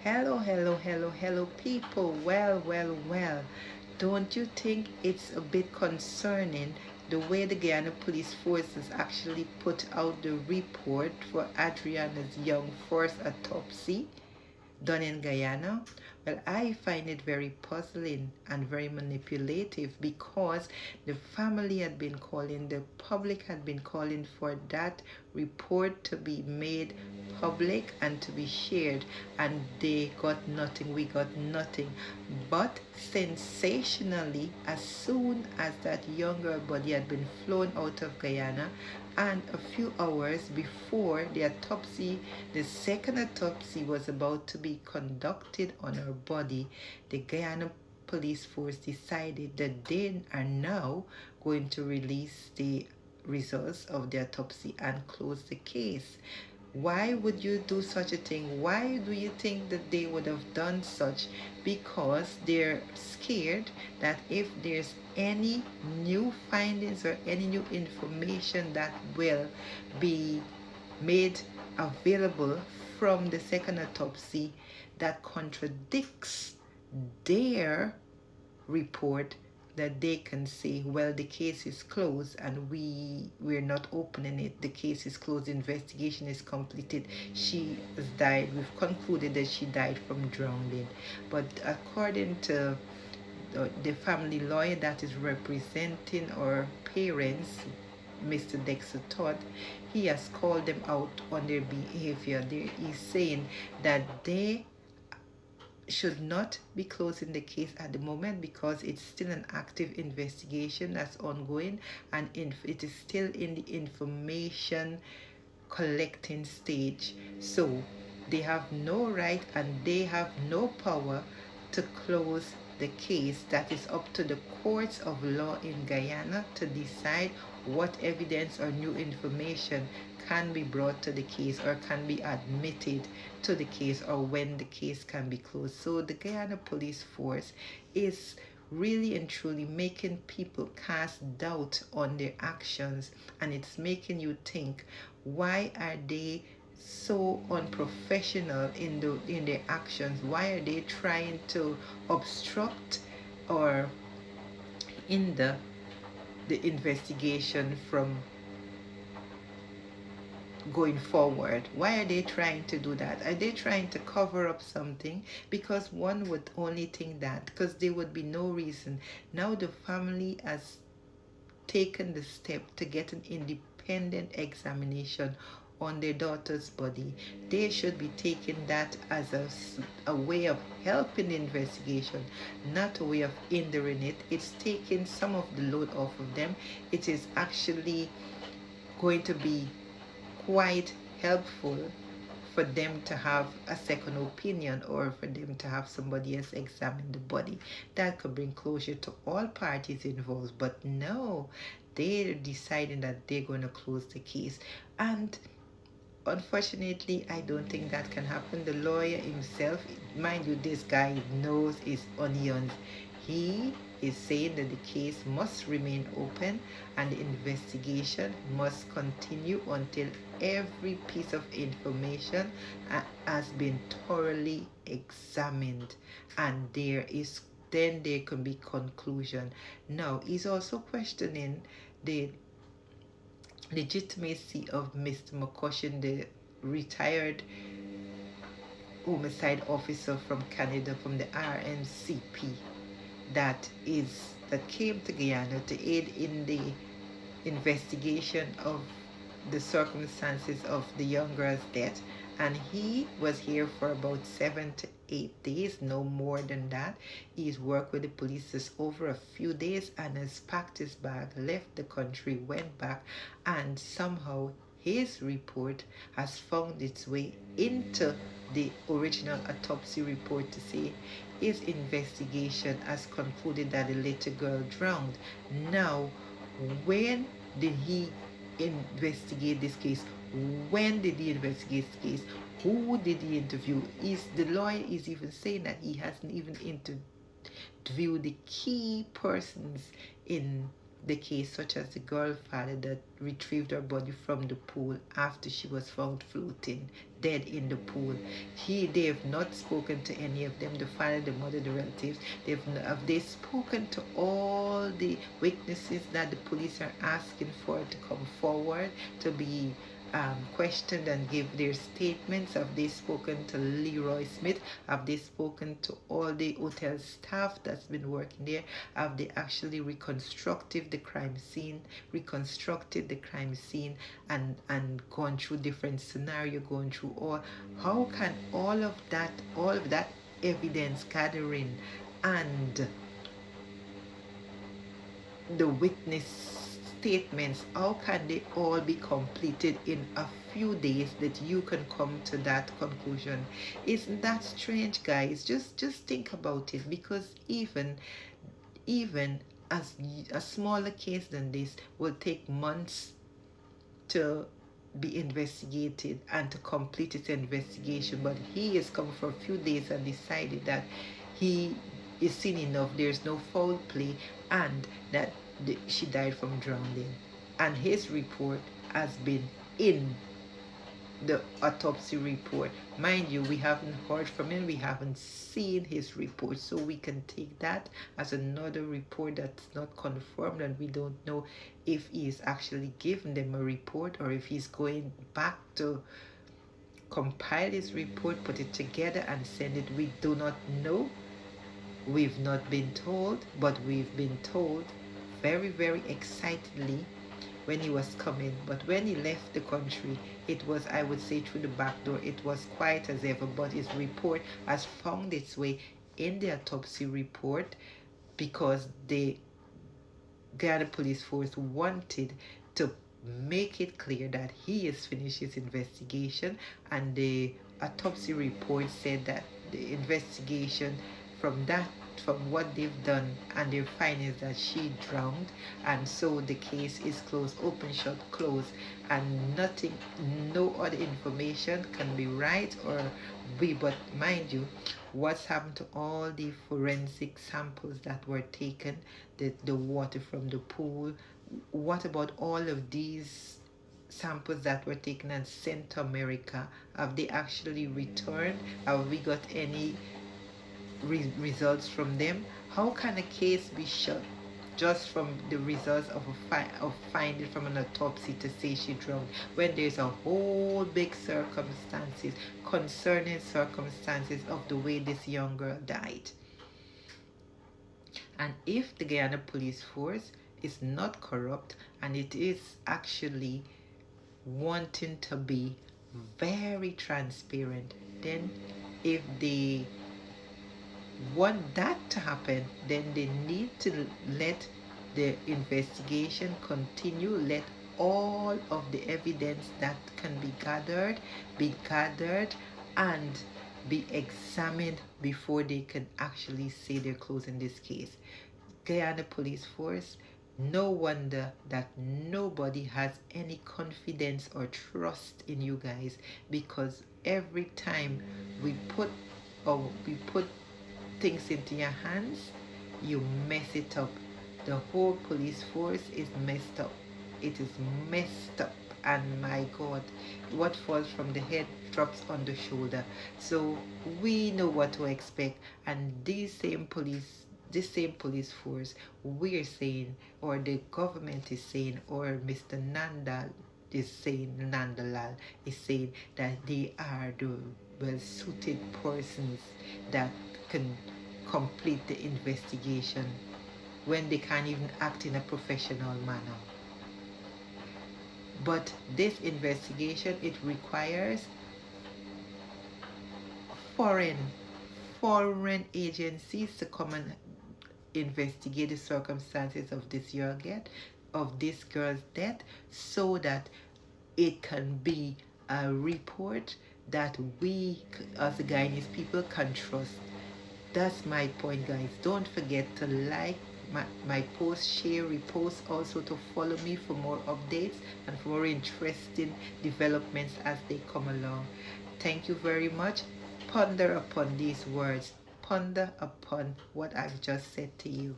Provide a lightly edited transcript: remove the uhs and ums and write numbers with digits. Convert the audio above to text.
Hello, hello, hello, hello, people. Well. Don't you think it's a bit concerning the way the Guyana Police Force has actually put out the report for Adrianna Young first autopsy done in Guyana? Well, I find it very puzzling and very manipulative because the family had been calling, the public had been calling for that report to be made public and to be shared, and they got nothing, we got nothing. But sensationally, as soon as that younger body had been flown out of Guyana, and a few hours before the autopsy, the second autopsy was about to be conducted on her body, the Guyana Police Force decided that they are now going to release the results of the autopsy and close the case. Why would you do such a thing? Why do you think that they would have done such? Because they're scared that if there's any new findings or any new information that will be made available from the second autopsy that contradicts their report, that they can say, well, the case is closed and we're not opening it, the case is closed, investigation is completed, she has died, we've concluded that she died from drowning. But according to the family lawyer that is representing our parents, Mr. Dexter Todd, he has called them out on their behavior. He's saying that they should not be closing the case at the moment because it's still an active investigation that's ongoing, and it is still in the information collecting stage. So they have no right and they have no power to close the case. That is up to the courts of law in Guyana to decide what evidence or new information can be brought to the case or can be admitted to the case, or when the case can be closed. So the Guyana Police Force is really and truly making people cast doubt on their actions, and it's making you think, why are they so unprofessional in their actions? Why are they trying to obstruct or hinder the investigation from going forward? Why are they trying to do that? Are they trying to cover up something? Because one would only think that, because there would be no reason. Now the family has taken the step to get an independent examination on their daughter's body. They should be taking that as a way of helping the investigation, not a way of hindering it. It's taking some of the load off of them. It is actually going to be quite helpful for them to have a second opinion, or for them to have somebody else examine the body. That could bring closure to all parties involved. But no, they're deciding that they're going to close the case. And unfortunately, I don't think that can happen. The lawyer himself, mind you, this guy knows his onions. He is saying that the case must remain open and the investigation must continue until every piece of information has been thoroughly examined, and then there can be conclusion. Now, he's also questioning the legitimacy of Mr. McCushion, the retired homicide officer from Canada, from the RNCP, that came to Guyana to aid in the investigation of the circumstances of the young girl's death. And he was here for about 7 to 8 days, no more than that. He's worked with the police just over a few days and has packed his bag, left the country, went back, and somehow his report has found its way into the original autopsy report to say his investigation has concluded that the little girl drowned. Now, when did he investigate this case? When did he investigate this case? Who did he interview? The lawyer is even saying that he hasn't even interviewed the key persons in the case, such as the girl father that retrieved her body from the pool after she was found floating dead in the pool. They have not spoken to any of them, the father, the mother, the relatives. Have they spoken to all the witnesses that the police are asking for to come forward to be questioned and give their statements? Have they spoken to Leroy Smith? Have they spoken to all the hotel staff that's been working there? Have they actually reconstructed the crime scene, and gone through different scenario, going through all? How can all of that evidence gathering and the witness statements, how can they all be completed in a few days that you can come to that conclusion? Isn't that strange, guys? Just think about it, because even as a smaller case than this will take months to be investigated and to complete its investigation, but he has come for a few days and decided that he is seen enough, there's no foul play, and that she died from drowning. And his report has been in the autopsy report. Mind you, we haven't heard from him, we haven't seen his report, so we can take that as another report that's not confirmed, and we don't know if he is actually giving them a report or if he's going back to compile his report, put it together and send it. We do not know. We've not been told, but we've been told very, very excitedly when he was coming. But when he left the country, it was, I would say, through the back door. It was quiet as ever, but his report has found its way in the autopsy report, because the Guyana Police Force wanted to make it clear that he has finished his investigation, and the autopsy report said that the investigation from what they've done and their findings, that she drowned, and so the case is closed, open, shut, closed, and nothing, no other information can be right or be. But mind you, what's happened to all the forensic samples that were taken, the water from the pool? What about all of these samples that were taken and sent to America? Have they actually returned? Have we got any results from them? How can a case be shut just from the results of finding from an autopsy to say she drowned, when there's a whole big concerning circumstances of the way this young girl died? And if the Guyana Police Force is not corrupt, and it is actually wanting to be very transparent, then if they want that to happen, then they need to let the investigation continue, let all of the evidence that can be gathered and be examined before they can actually say they're closing this case. Guyana Police Force, no wonder that nobody has any confidence or trust in you guys, because every time we put things into your hands, you mess it up. The whole police force is messed up. It is messed up, and my God, what falls from the head drops on the shoulder. So we know what to expect, and this same police force, we're saying, or the government is saying, or Mr. Nandalal is saying that they are the well-suited persons that can complete the investigation, when they can't even act in a professional manner. But this investigation, it requires foreign agencies to come and investigate the circumstances of this girl's death, so that it can be a report that we as the Guyanese people can trust. That's my point, guys. Don't forget to like my post, share, repost, also to follow me for more updates and for more interesting developments as they come along. Thank you very much. Ponder upon these words. Ponder upon what I've just said to you.